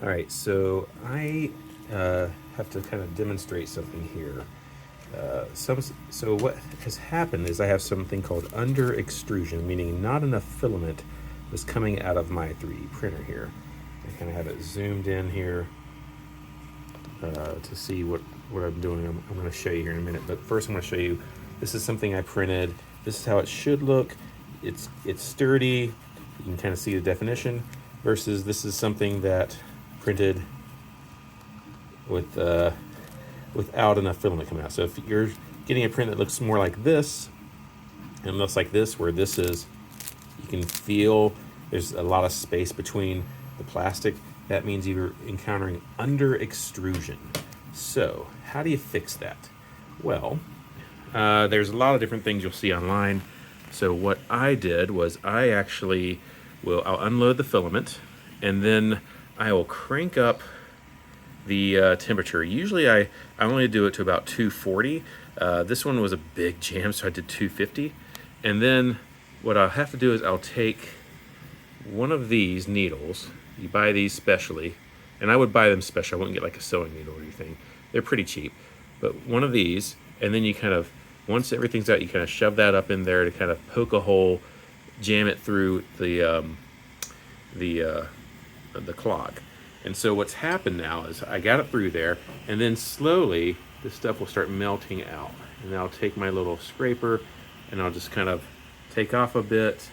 All right, so I have to kind of demonstrate something here. So what has happened is I have something called under extrusion, meaning not enough filament is coming out of my 3D printer here. I kind of have it zoomed in here to see what I'm doing. I'm going to show you here in a minute, but first I'm going to show you, this is something I printed. This is how it should look. It's sturdy. You can kind of see the definition, versus this is something that printed with without enough filament coming out. So if you're getting a print that looks more like this and looks like this, where this is, you can feel there's a lot of space between the plastic. That means you're encountering under extrusion. So how do you fix that? Well, there's a lot of different things you'll see online. So what I did was I'll unload the filament, and then I will crank up the temperature. Usually I only do it to about 240. This one was a big jam, so I did 250. And then what I'll have to do is I'll take one of these needles. You buy these specially, and I would buy them special. I wouldn't get like a sewing needle or anything. They're pretty cheap. But one of these, and then you kind of, once everything's out, you kind of shove that up in there to kind of poke a hole, jam it through the clog. And so what's happened now is I got it through there, and then slowly this stuff will start melting out. And I'll take my little scraper and I'll just kind of take off a bit,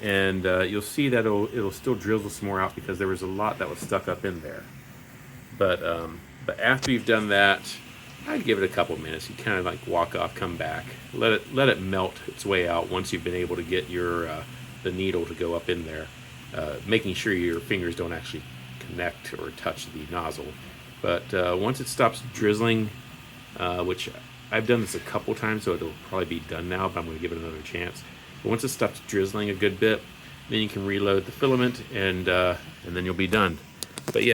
and you'll see that it'll still drizzle some more out because there was a lot that was stuck up in there. But after you've done that, I'd give it a couple minutes. You kind of like walk off, come back, let it melt its way out once you've been able to get your the needle to go up in there, making sure your fingers don't actually connect or touch the nozzle. But once it stops drizzling, which I've done this a couple times, so it'll probably be done now, but I'm going to give it another chance. But once it stops drizzling a good bit, then you can reload the filament, and then you'll be done. But yeah.